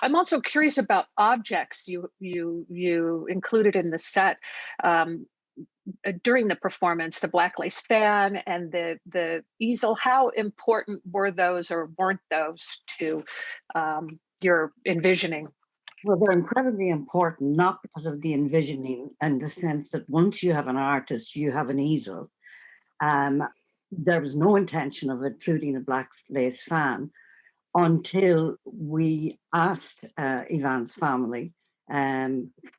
I'm also curious about objects you included in the set. During the performance, the black lace fan and the easel, how important were those or weren't those to your envisioning? Well, they're incredibly important, not because of the envisioning and the sense that once you have an artist, you have an easel. There was no intention of including a black lace fan until we asked Eavan's family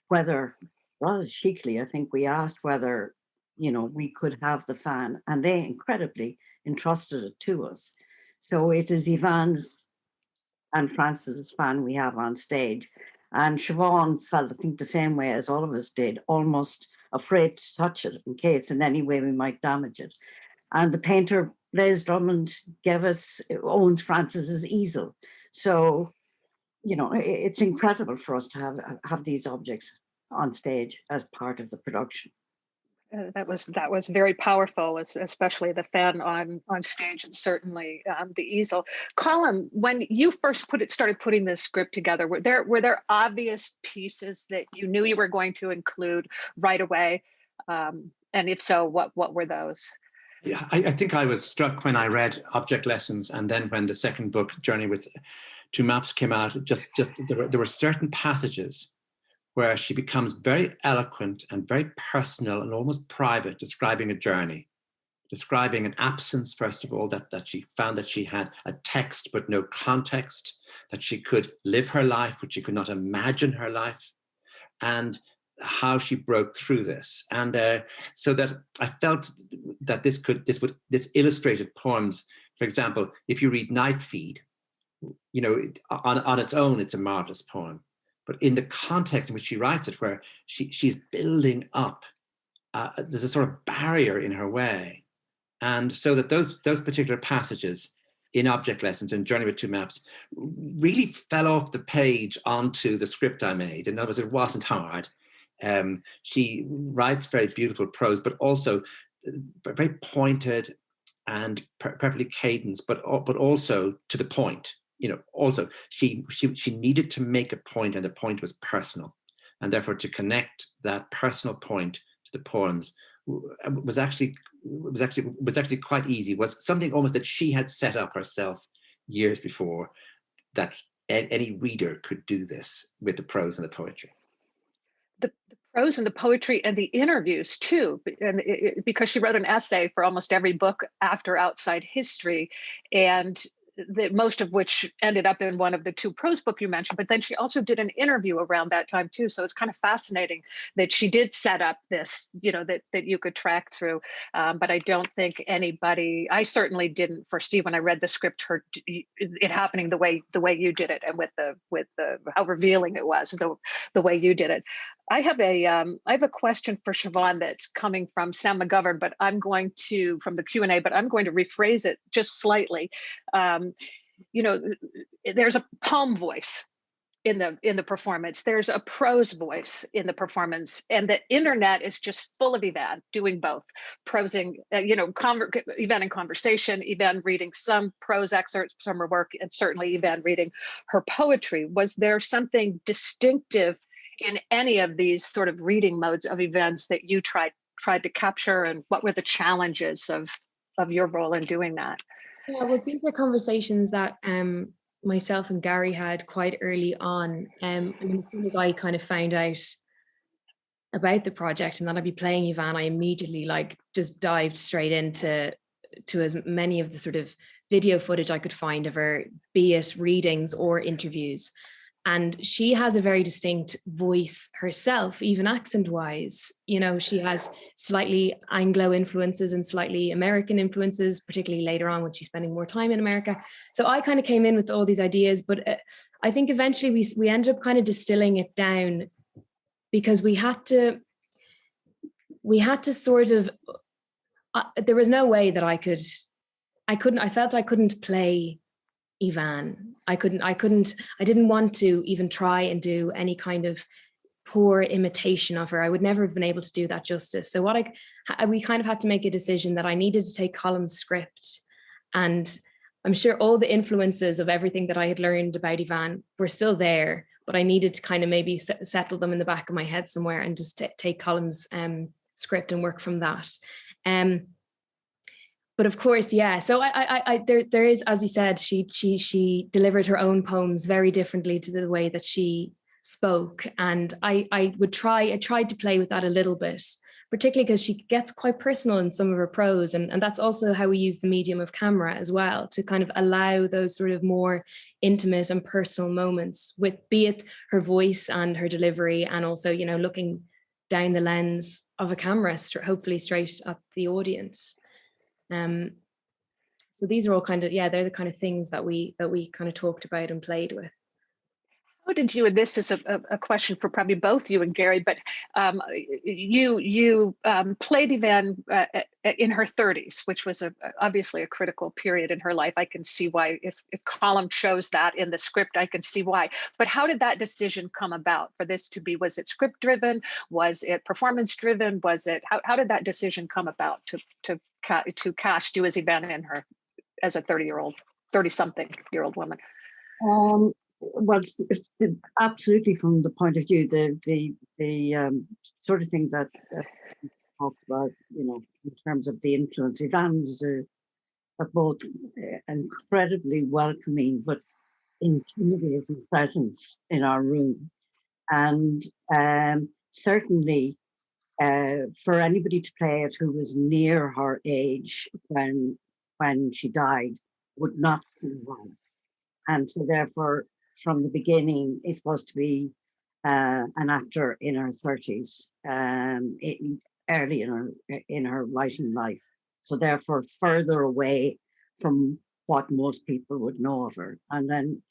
whether, rather chicly, I think we asked whether, we could have the fan, and they incredibly entrusted it to us. So it is Eavan's and Francis's fan we have on stage. And Siobhán felt, I think, the same way as all of us did, almost afraid to touch it in case in any way we might damage it. And the painter, Blaise Drummond, owns Francis's easel. So, it's incredible for us to have these objects on stage as part of the production. That was very powerful, especially the fan on stage, and certainly the easel. Colm, when you first started putting this script together, were there obvious pieces that you knew you were going to include right away? And if so, what were those? Yeah, I think I was struck when I read Object Lessons, and then when the second book, Journey with Two Maps, came out. Just there were certain passages where she becomes very eloquent and very personal and almost private, describing a journey, describing an absence, first of all, that she found that she had a text but no context, that she could live her life, but she could not imagine her life, and how she broke through this. And so that I felt that this illustrated poems, for example, if you read Night Feed, on its own, it's a marvelous poem. But in the context in which she writes it, where she's building up, there's a sort of barrier in her way. And so that those particular passages in Object Lessons and Journey with Two Maps really fell off the page onto the script I made. In other words, it wasn't hard. She writes very beautiful prose, but also very pointed and perfectly cadenced, but also to the point. Also she needed to make a point, and the point was personal, and therefore to connect that personal point to the poems was actually quite easy. Was something almost that she had set up herself years before, that any reader could do this with the prose and the poetry. The prose and the poetry and the interviews too, and because she wrote an essay for almost every book after Outside History, and most of which ended up in one of the two prose books you mentioned, but then she also did an interview around that time too. So it's kind of fascinating that she did set up this, that you could track through. But I don't think I certainly didn't foresee when I read the script, it happening the way you did it, and with the how revealing it was, the way you did it. I have a question for Siobhán that's coming from Sam McGovern, but I'm going to, from the Q&A, but I'm going to rephrase it just slightly. There's a poem voice in the performance. There's a prose voice in the performance, and the internet is just full of Eavan doing both, prosing, Eavan in conversation, Eavan reading some prose excerpts from her work, and certainly Eavan reading her poetry. Was there something distinctive in any of these sort of reading modes of events that you tried to capture, and what were the challenges of your role in doing that? Yeah, well, these are conversations that myself and Garry had quite early on. I mean, as soon as I kind of found out about the project and that I'd be playing Eavan, I immediately just dived straight into as many of the sort of video footage I could find of her, be it readings or interviews. And she has a very distinct voice herself, even accent-wise. She has slightly Anglo influences and slightly American influences, particularly later on when she's spending more time in America. So I kind of came in with all these ideas, but I think eventually we ended up kind of distilling it down, because we had to sort of, there was no way that I felt I couldn't play Eavan. I didn't want to even try and do any kind of poor imitation of her. I would never have been able to do that justice. So we kind of had to make a decision that I needed to take Colm's script, and I'm sure all the influences of everything that I had learned about Eavan were still there, but I needed to kind of maybe settle them in the back of my head somewhere and just take Colm's script and work from that. But of course, yeah. So there is, as you said, she delivered her own poems very differently to the way that she spoke, and I tried to play with that a little bit, particularly because she gets quite personal in some of her prose, and that's also how we use the medium of camera as well, to kind of allow those sort of more intimate and personal moments with, be it her voice and her delivery, and also, you know, looking down the lens of a camera, hopefully straight at the audience. So these are all kind of, yeah, they're the kind of things that we kind of talked about and played with. How did you, and this is a question for probably both you and Garry, but you played Eavan in her 30s, which was obviously a critical period in her life. I can see why, if Colm chose that in the script, I can see why. But how did that decision come about for this to be? Was it script driven? Was it performance driven? Was it, how did that decision come about to cast you as Eavan in her, as a 30-something-year-old woman? Well, absolutely, from the point of view, the sort of thing that talked about, you know, in terms of the influence. Eavan's a both incredibly welcoming but intimidating presence in our room, and certainly for anybody to play it who was near her age when she died would not see why. And so therefore, from the beginning, it was to be an actor in her 30s, early in her writing life. So therefore, further away from what most people would know of her. And then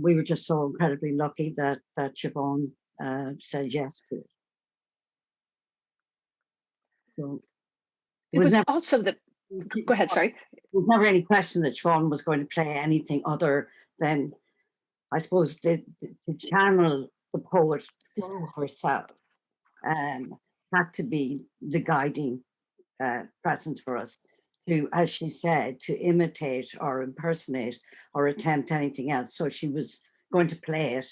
we were just so incredibly lucky that Siobhán said yes to it. So it was also the. Go ahead, sorry. There was never any question that Siobhán was going to play anything other than, I suppose, to channel the poet through herself had to be the guiding presence for us to, as she said, to imitate or impersonate or attempt anything else. So she was going to play it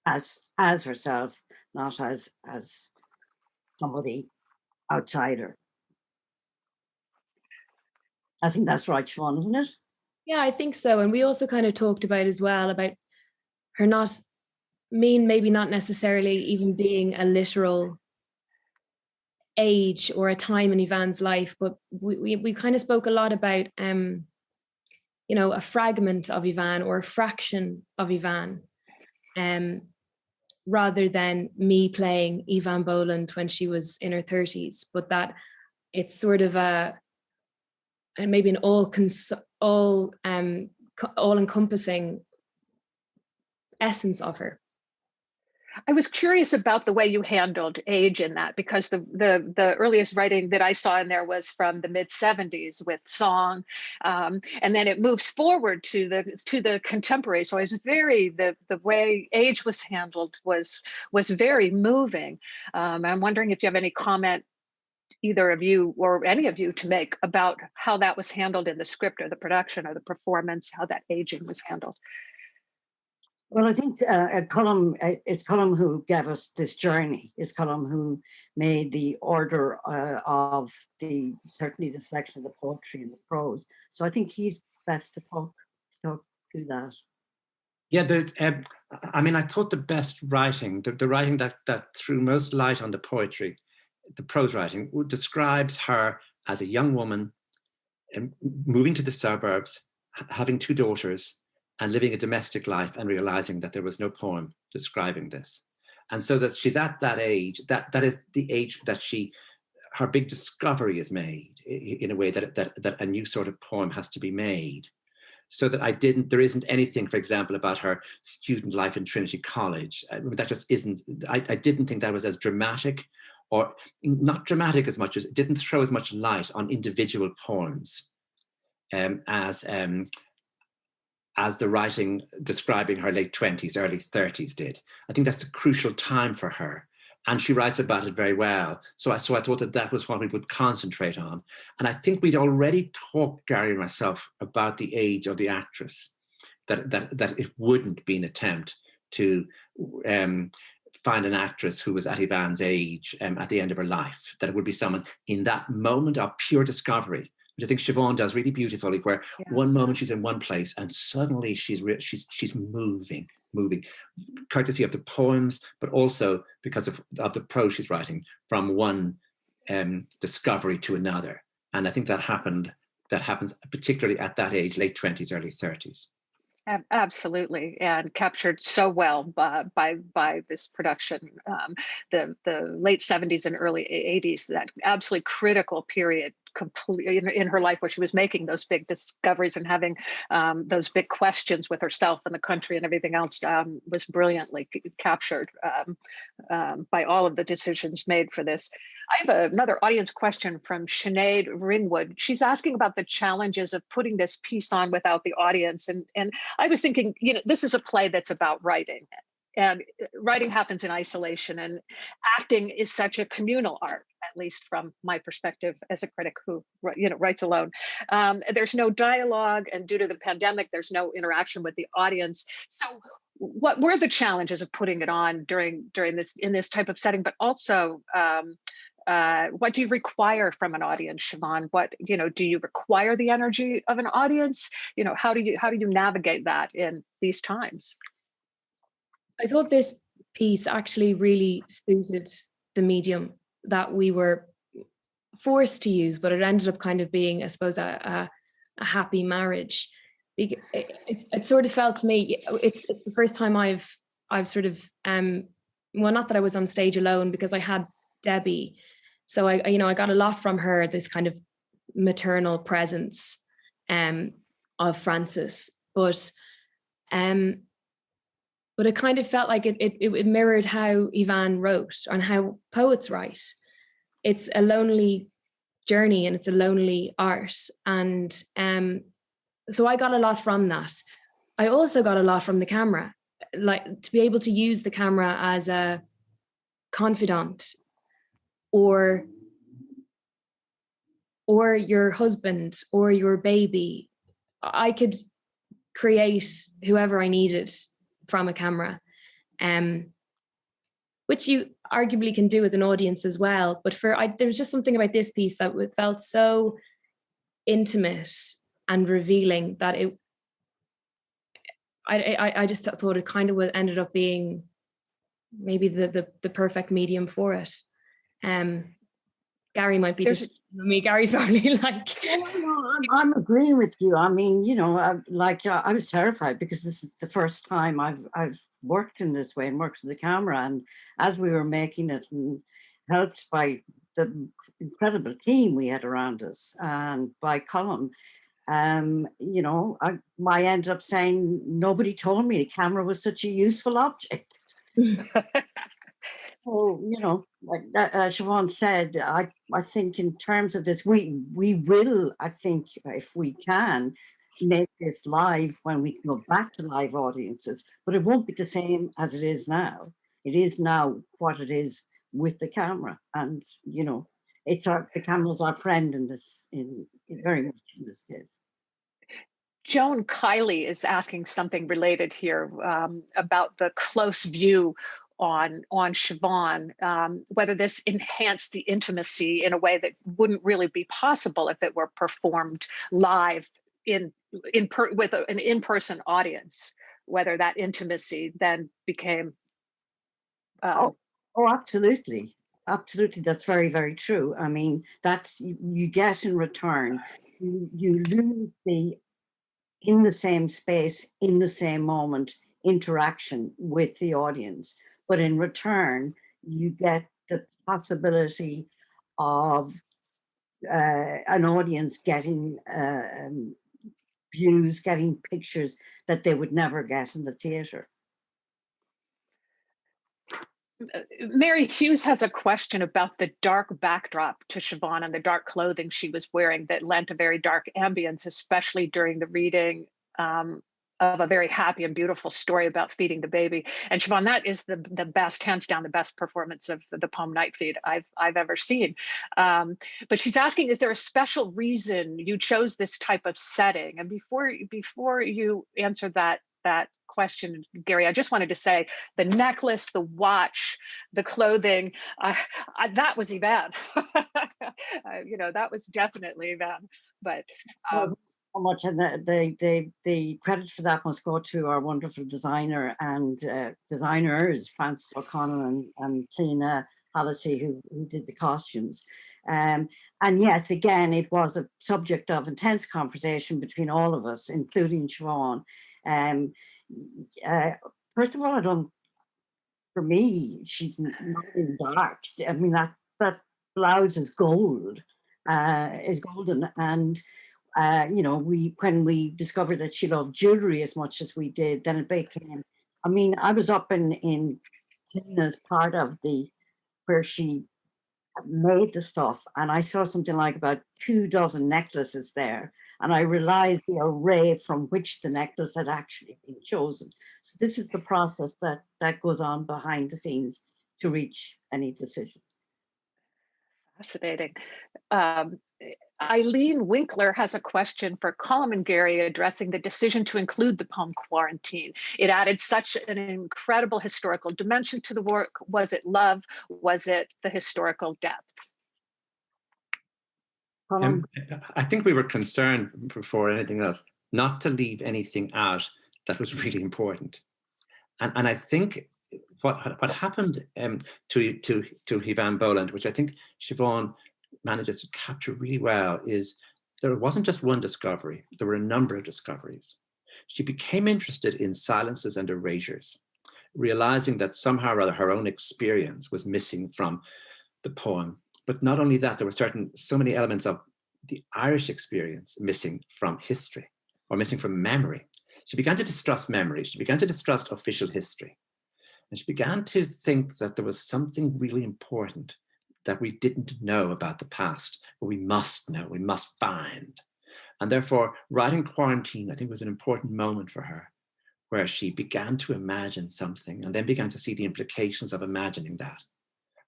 as herself, not as somebody outside her. I think that's right, Siobhán, isn't it? Yeah, I think so. And we also kind of talked about as well about her maybe not necessarily even being a literal age or a time in Eavan's life, but we kind of spoke a lot about, you know, a fragment of Eavan or a fraction of Eavan, rather than me playing Eavan Boland when she was in her 30s, but that it's sort of maybe an all-encompassing essence of her. I was curious about the way you handled age in that, because the earliest writing that I saw in there was from the mid-70s with song, and then it moves forward to the contemporary. So it's the way age was handled was very moving. I'm wondering if you have any comment, either of you or any of you, to make about how that was handled in the script or the production or the performance, how that aging was handled. Well, I think it's Colm who gave us this journey. It's Colm who made the order of certainly the selection of the poetry and the prose. So I think he's best to talk to that. Yeah, I mean, I thought the best writing, the writing that threw most light on the poetry, the prose writing, describes her as a young woman moving to the suburbs, having 2 daughters, and living a domestic life, and realizing that there was no poem describing this. And so that she's at that age, that is the age that her big discovery is made, in a way that a new sort of poem has to be made. So that there isn't anything, for example, about her student life in Trinity College. That just isn't, I didn't think that was as dramatic, or not dramatic as much as, it didn't throw as much light on individual poems as the writing describing her late 20s, early 30s did. I think that's a crucial time for her, and she writes about it very well. So I thought that was what we would concentrate on. And I think we'd already talked, Garry and myself, about the age of the actress, that it wouldn't be an attempt to find an actress who was at Eavan's age at the end of her life, that it would be someone in that moment of pure discovery, which I think Siobhán does really beautifully, where one moment she's in one place and suddenly she's moving, courtesy of the poems, but also because of the prose she's writing, from one discovery to another. And I think that happens particularly at that age, late 20s, early 30s. Absolutely, and captured so well by this production, the late 70s and early 80s, that absolutely critical period completely in her life, where she was making those big discoveries and having those big questions with herself and the country and everything else, was brilliantly captured by all of the decisions made for this. I have another audience question from Sinead Ringwood. She's asking about the challenges of putting this piece on without the audience. And I was thinking, this is a play that's about writing. And writing happens in isolation, and acting is such a communal art, at least from my perspective as a critic who writes alone. There's no dialogue, and due to the pandemic, there's no interaction with the audience. So what were the challenges of putting it on during this, in this type of setting, but also what do you require from an audience, Siobhán? What, do you require the energy of an audience? How do you navigate that in these times? I thought this piece actually really suited the medium that we were forced to use, but it ended up kind of being, I suppose, a happy marriage. It sort of felt to me, it's the first time I've sort of, well, not that I was on stage alone, because I had Debbie. So I got a lot from her, this kind of maternal presence of Frances, but it kind of felt like it mirrored how Eavan wrote and how poets write. It's a lonely journey and it's a lonely art. And so I got a lot from that. I also got a lot from the camera, like to be able to use the camera as a confidant or your husband or your baby. I could create whoever I needed from a camera, which you arguably can do with an audience as well. But there was just something about this piece that felt so intimate and revealing that I just thought it kind of ended up being maybe the perfect medium for it. Gary might be just me. Gary's probably like. I'm agreeing with you. I mean, I was terrified because this is the first time I've worked in this way and worked with the camera. And as we were making it, and helped by the incredible team we had around us and by Colm, I ended up saying nobody told me the camera was such a useful object. So, like Siobhán said, I think in terms of this, we will, I think, if we can, make this live when we can go back to live audiences, but it won't be the same as it is now. It is now what it is with the camera. And, the camera's our friend in this, very much in this case. Joan Kiley is asking something related here about the close view on Siobhán, whether this enhanced the intimacy in a way that wouldn't really be possible if it were performed live with an in-person audience, whether that intimacy then became. Absolutely. Absolutely. That's very, very true. I mean, that's you get in return, you lose the in the same space, in the same moment interaction with the audience. But in return, you get the possibility of an audience getting views, getting pictures that they would never get in the theatre. Mary Hughes has a question about the dark backdrop to Siobhán and the dark clothing she was wearing that lent a very dark ambience, especially during the reading of of a very happy and beautiful story about feeding the baby. And Siobhán, that is the best, hands down, the best performance of the poem Night Feed I've ever seen. But she's asking, is there a special reason you chose this type of setting? And before you answer that question, Garry, I just wanted to say the necklace, the watch, the clothing, that was Eavan. That was definitely Eavan. But so much, and the credit for that must go to our wonderful designer and designers, Frances O'Connor and Tina Hallisey, who did the costumes. And yes, again, it was a subject of intense conversation between all of us, including Siobhán. First of all, for me, she's not in dark. I mean, that blouse is golden, and when we discovered that she loved jewelry as much as we did, then it became, I mean, I was up in Tina's part of where she made the stuff, and I saw something like about 24 necklaces there, and I realized the array from which the necklace had actually been chosen. So this is the process that goes on behind the scenes to reach any decision. Fascinating. Eileen Winkler has a question for Colm and Garry addressing the decision to include the poem Quarantine. It added such an incredible historical dimension to the work. Was it love? Was it the historical depth? I think we were concerned, before anything else, not to leave anything out that was really important. And I think what happened to Eavan Boland, which I think Siobhán manages to capture really well, is there wasn't just one discovery, there were a number of discoveries. She became interested in silences and erasures, realizing that somehow or other her own experience was missing from the poem. But not only that, there were so many elements of the Irish experience missing from history, or missing from memory. She began to distrust memory. She began to distrust official history. And she began to think that there was something really important that we didn't know about the past, but we must know, we must find. And therefore, writing Quarantine, I think, was an important moment for her, where she began to imagine something and then began to see the implications of imagining that.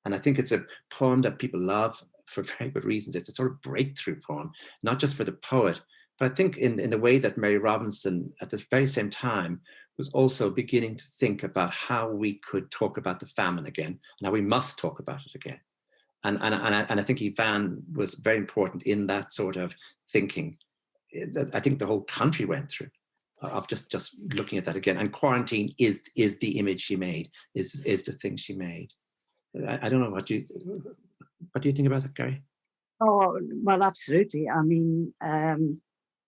And I think it's a poem that people love for very good reasons. It's a sort of breakthrough poem, not just for the poet, but I think in the way that Mary Robinson, at the very same time, was also beginning to think about how we could talk about the famine again, and how we must talk about it again. And I think Eavan was very important in that sort of thinking. I think the whole country went through of just looking at that again. And Quarantine is the image she made, is the thing she made. I don't know, what do you think about that, Garry? Oh, well, absolutely. I mean,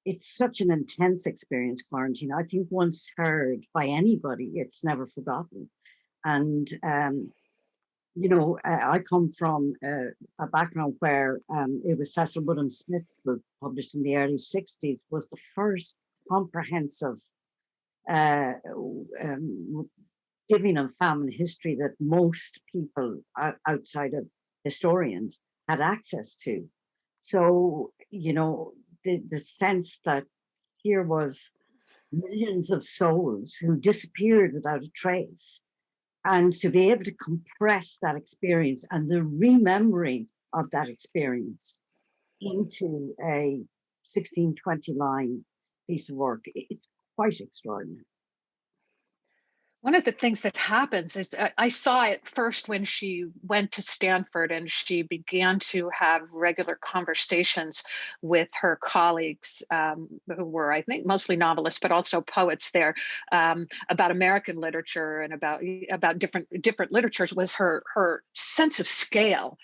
it's such an intense experience, Quarantine. I think once heard by anybody, it's never forgotten. And, I come from a background where it was Cecil William Smith's book, published in the early 60s, was the first comprehensive giving of famine history that most people outside of historians had access to. So, the sense that here was millions of souls who disappeared without a trace, and to be able to compress that experience and the remembering of that experience into a 16-20 line piece of work, it's quite extraordinary. One of the things that happens is I saw it first when she went to Stanford and she began to have regular conversations with her colleagues who were, I think, mostly novelists, but also poets there, about American literature and about different literatures. Was her sense of scale.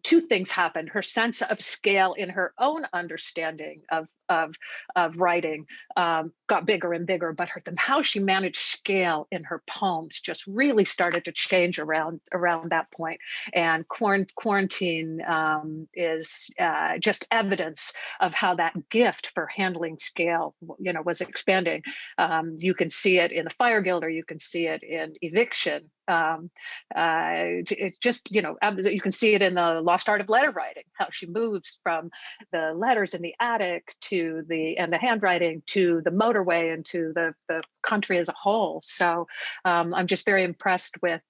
Two things happened. Her sense of scale in her own understanding of writing got bigger and bigger, but how she managed scale in her poems just really started to change around that point. And Quarantine is just evidence of how that gift for handling scale, was expanding. You can see it in the Fire Guild, or you can see it in Eviction. It just, you know, you can see it in the Lost Art of Letter Writing, how she moves from the letters in the attic to the handwriting to the motorway and to the country as a whole. So I'm just very impressed with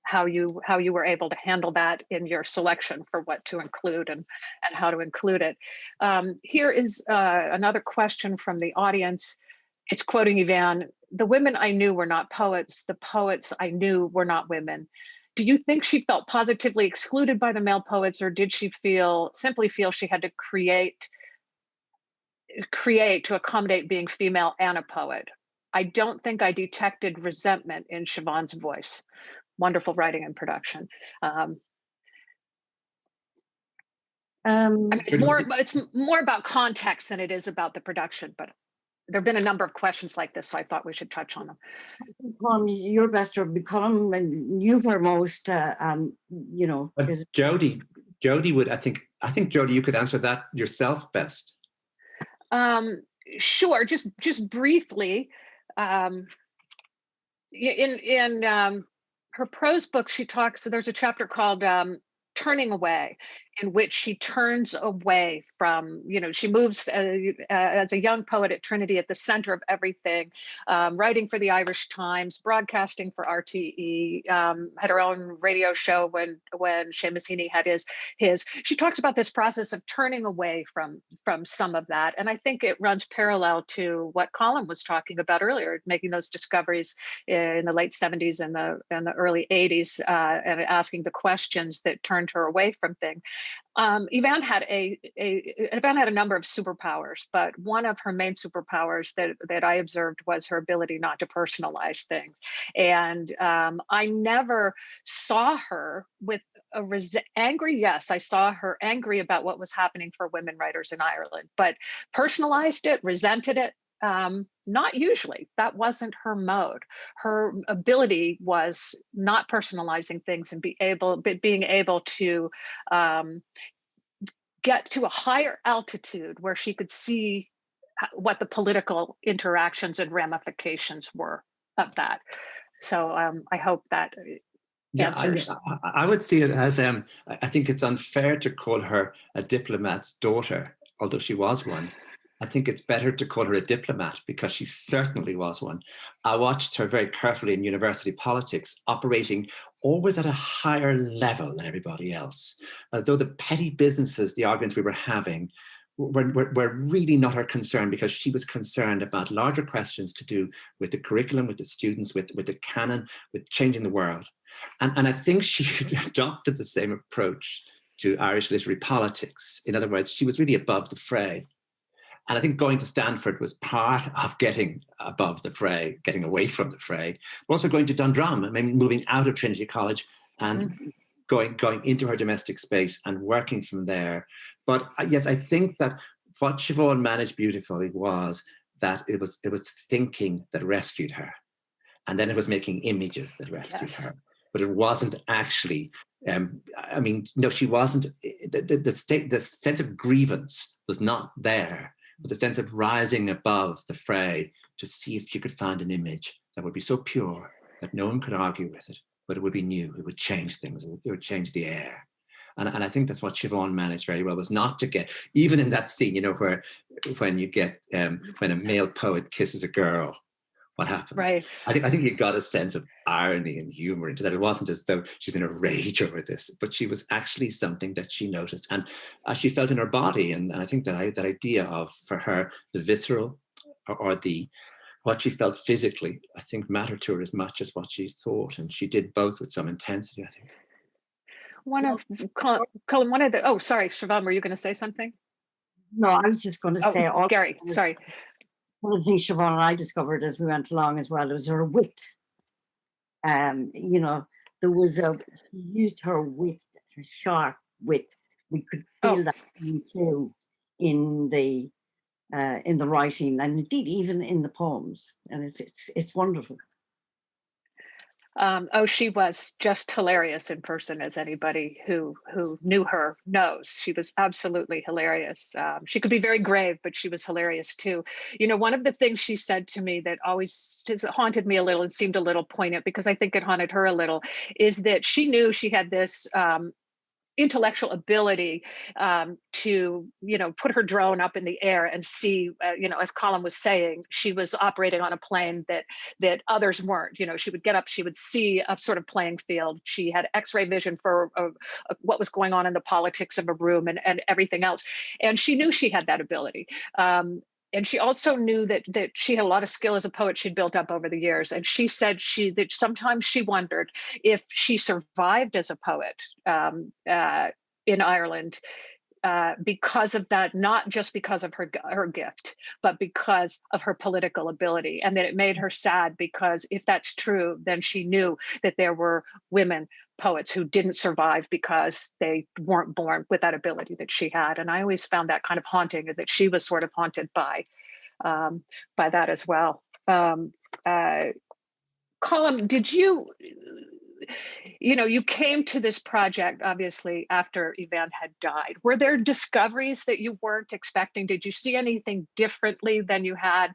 how you were able to handle that in your selection for what to include and how to include it. Here is another question from the audience. It's quoting Eavan: "The women I knew were not poets. The poets I knew were not women." Do you think she felt positively excluded by the male poets, or did she simply feel she had to create to accommodate being female and a poet? I don't think I detected resentment in Siobhán's voice. Wonderful writing and production. I mean, it's more about context than it is about the production, but there have been a number of questions like this, so I thought we should touch on them. Colm, you're best to become, and you were most, you know. Jody would, I think Jody, you could answer that yourself best. Sure, just briefly. In her prose book, she talks, there's a chapter called Turning Away, in which she turns away from, you know, she moves as a young poet at Trinity at the center of everything, writing for the Irish Times, broadcasting for RTE, had her own radio show when Seamus Heaney had his. She talks about this process of turning away from some of that. And I think it runs parallel to what Colm was talking about earlier, making those discoveries in the late 70s and the early 80s, and asking the questions that turned her away from things. Eavan had a number of superpowers, but one of her main superpowers that I observed was her ability not to personalize things. And I never saw her with angry. Yes, I saw her angry about what was happening for women writers in Ireland, but personalized it, resented it. Not usually. That wasn't her mode. Her ability was not personalizing things and being able to get to a higher altitude where she could see what the political interactions and ramifications were of that. So I hope that answers. I would see it as, I think it's unfair to call her a diplomat's daughter, although she was one. I think it's better to call her a diplomat because she certainly was one. I watched her very carefully in university politics, operating always at a higher level than everybody else, as though the petty businesses, the arguments we were having, were really not her concern, because she was concerned about larger questions to do with the curriculum, with the students, with the canon, with changing the world. And I think she adopted the same approach to Irish literary politics. In other words, she was really above the fray. And I think going to Stanford was part of getting above the fray, getting away from the fray, but also going to Dundrum, I mean, moving out of Trinity College and going into her domestic space and working from there. But yes, I think that what Siobhán managed beautifully was that it was thinking that rescued her. And then it was making images that rescued her. But it wasn't actually, I mean, no, she wasn't, the sense of grievance was not there. But the sense of rising above the fray to see if she could find an image that would be so pure that no one could argue with it, but it would be new, it would change things, it would change the air. And I think that's what Siobhán managed very well, was not to get, even in that scene, you know, where when you get, when a male poet kisses a girl, what happens? Right. I think you got a sense of irony and humor into that. It wasn't as though she's in a rage over this, but she was actually something that she noticed and she felt in her body. And I think that idea of, for her, the visceral or the what she felt physically, I think mattered to her as much as what she thought. And she did both with some intensity, I think. Colm, oh, sorry, Siobhán, were you going to say something? No, I was just going to say. Garry, sorry. One of the things Siobhán and I discovered as we went along as well was her wit. You know, she used her wit, her sharp wit. We could feel that too in the writing, and indeed even in the poems. And it's wonderful. Oh, she was just hilarious in person, as anybody who knew her knows. She was absolutely hilarious. She could be very grave, but she was hilarious too. You know, one of the things she said to me that always just haunted me a little and seemed a little poignant, because I think it haunted her a little, is that she knew she had this intellectual ability to, you know, put her drone up in the air and see, you know, as Colm was saying, she was operating on a plane that others weren't. You know, she would get up, she would see a sort of playing field. She had X-ray vision for what was going on in the politics of a room and everything else. And she knew she had that ability. And she also knew that she had a lot of skill as a poet she'd built up over the years. And she said that sometimes she wondered if she survived as a poet in Ireland because of that, not just because of her gift, but because of her political ability. And that it made her sad, because if that's true, then she knew that there were women poets who didn't survive because they weren't born with that ability that she had. And I always found that kind of haunting, that she was sort of haunted by that as well. Colm, did you came to this project obviously after Eavan had died. Were there discoveries that you weren't expecting? Did you see anything differently than you had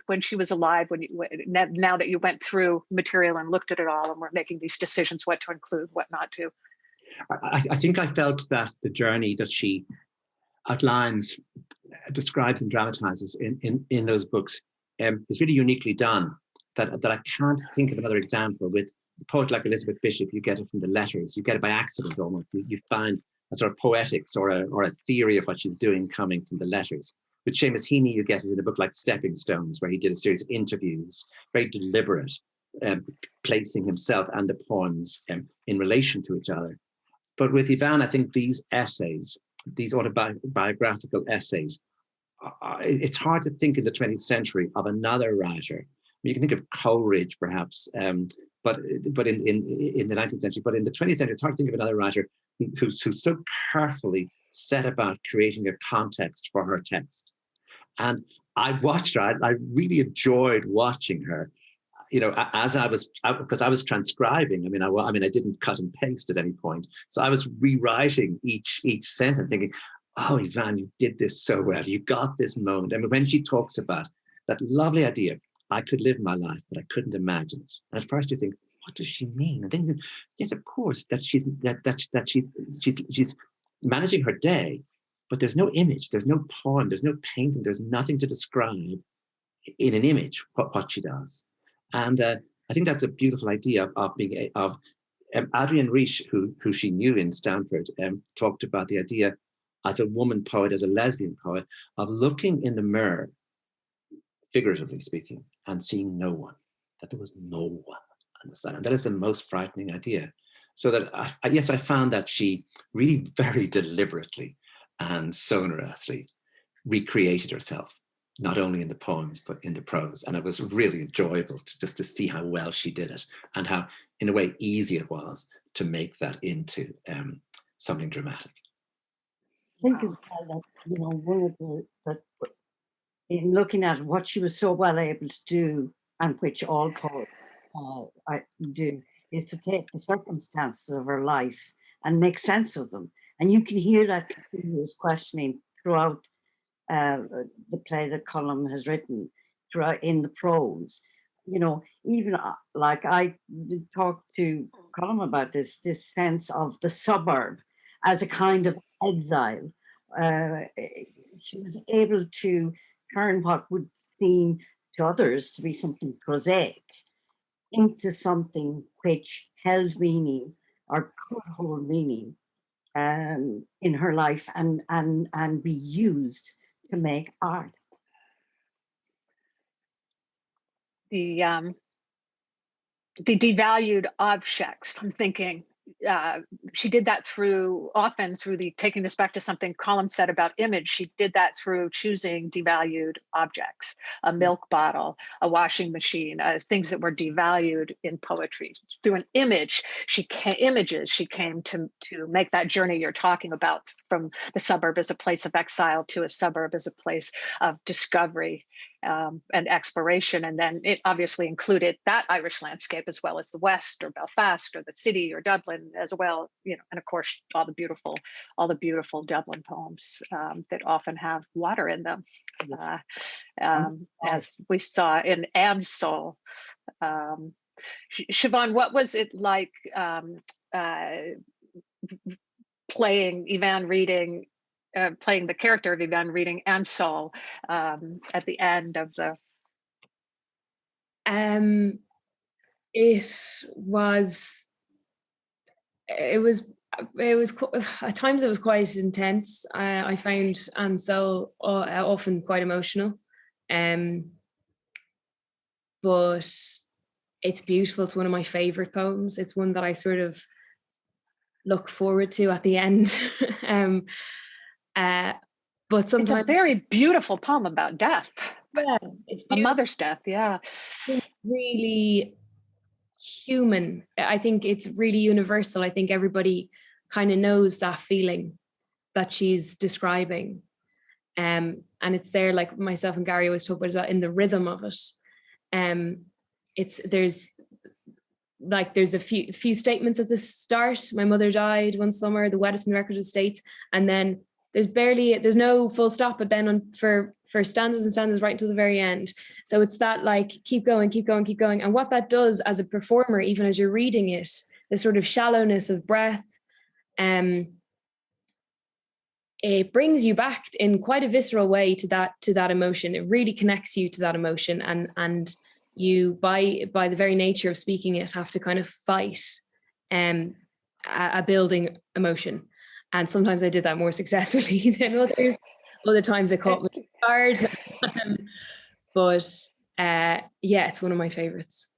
when she was alive, now that you went through material and looked at it all and were making these decisions, what to include, what not to? I think I felt that the journey that she outlines, describes and dramatizes in those books is really uniquely done. That I can't think of another example. With a poet like Elizabeth Bishop, you get it from the letters. You get it by accident almost. You find a sort of poetics or a theory of what she's doing coming from the letters. With Seamus Heaney, you get it in a book like Stepping Stones, where he did a series of interviews, very deliberate, placing himself and the poems in relation to each other. But with Eavan, I think these essays, these autobiographical essays, it's hard to think in the 20th century of another writer. You can think of Coleridge, perhaps, but in the 19th century. But in the 20th century, it's hard to think of another writer who's so carefully set about creating a context for her text. And I watched her. I really enjoyed watching her. You know, because I was transcribing. I didn't cut and paste at any point, so I was rewriting each sentence, thinking, "Oh, Eavan, you did this so well. You got this moment." And when she talks about that lovely idea, I could live my life, but I couldn't imagine it. And at first you think, what does she mean? And then you think, yes, of course, that she's managing her day, but there's no image, there's no poem, there's no painting, there's nothing to describe in an image what she does. And I think that's a beautiful idea of Adrienne Rich, who she knew in Stanford, talked about the idea as a woman poet, as a lesbian poet, of looking in the mirror, figuratively speaking, and seeing no one, that there was no one on the side. And that is the most frightening idea. So that, I found that she really very deliberately and sonorously recreated herself, not only in the poems, but in the prose. And it was really enjoyable to see how well she did it, and how, in a way, easy it was to make that into something dramatic. I think as well that, one of that in looking at what she was so well able to do, and which all poets do, is to take the circumstances of her life and make sense of them. And you can hear that continuous questioning throughout the play that Colm has written, throughout in the prose. Even like I talked to Colm about this sense of the suburb as a kind of exile. She was able to turn what would seem to others to be something prosaic into something which held meaning, or could hold meaning in her life, and be used to make art. The devalued objects, I'm thinking, she did that often through taking this back to something Colm said about image. She did that through choosing devalued objects, a milk bottle, a washing machine, things that were devalued in poetry. Through an image, she came to make that journey you're talking about, from the suburb as a place of exile to a suburb as a place of discovery and exploration. And then it obviously included that Irish landscape as well as the West, or Belfast, or the city, or Dublin as well, you know, and of course all the beautiful Dublin poems that often have water in them, as we saw in Anne's Soul. Siobhán, what was it like playing Eavan reading, playing the character of Eavan reading Anne's Soul at the end of the? It was at times it was quite intense. I found Anne's Soul often quite emotional, but it's beautiful. It's one of my favorite poems. It's one that I sort of look forward to at the end. But sometimes it's a very beautiful poem about death. Yeah, it's a mother's death. Yeah, it's really human. I think it's really universal. I think everybody kind of knows that feeling that she's describing. And it's there, like myself and Garry always talk about as well, in the rhythm of it. There's a few statements at the start. My mother died one summer, the wettest in the record of the States, and then there's no full stop, but then for stanzas and stanzas right until the very end. So it's that like keep going, keep going, keep going. And what that does as a performer, even as you're reading it, the sort of shallowness of breath, it brings you back in quite a visceral way to that emotion. It really connects you to that emotion, and you by the very nature of speaking it have to kind of fight a building emotion. And sometimes I did that more successfully than others. Other times it caught me hard. But yeah, it's one of my favorites.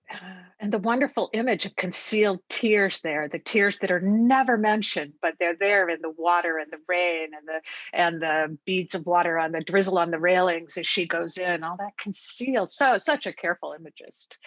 And the wonderful image of concealed tears there, the tears that are never mentioned, but they're there in the water and the rain and the beads of water on the drizzle on the railings as she goes in, all that concealed. So such a careful imagist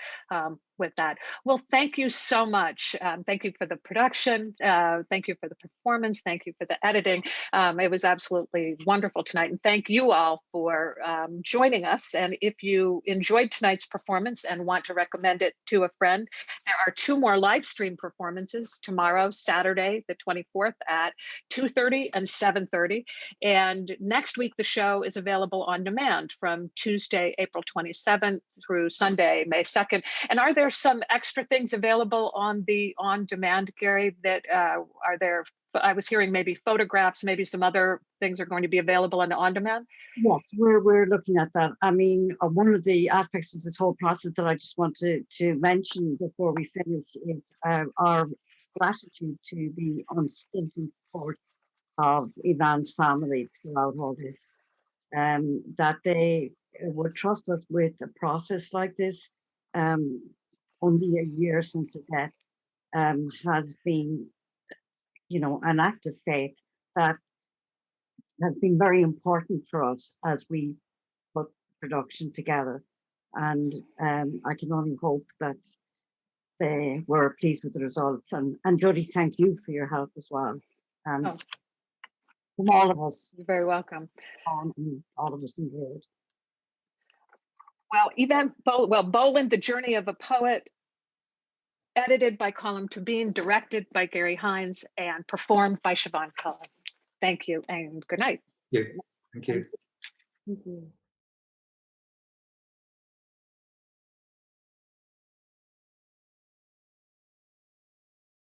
with that. Well, thank you so much. Thank you for the production. Thank you for the performance. Thank you for the editing. It was absolutely wonderful tonight. And thank you all for joining us. And if you enjoyed tonight's performance and want to recommend it to a friend, there are 2 more live stream performances tomorrow, Saturday, the 24th at 2:30 and 7:30. And next week, the show is available on demand from Tuesday, April 27th through Sunday, May 2nd. And are there some extra things available on the on-demand, Garry, that are there? I was hearing maybe photographs, maybe some other things are going to be available on the on-demand? Yes, we're looking at that. I mean, one of the aspects of this whole process that I just want to mention before we finish is our gratitude to the unstinting support of Eavan's family throughout all this, that they would trust us with a process like this. Only a year since her death has been, you know, an act of faith that has been very important for us as we put production together. And I can only hope that they were pleased with the results. And Jody, thank you for your help as well. From all of us. You're very welcome. All of us in Druid. Well, Eavan Boland, The Journey of a Poet, edited by Colm To, directed by Garry Hynes, and performed by Siobhán Cullen. Thank you and good night. Yeah, thank you. Thank you.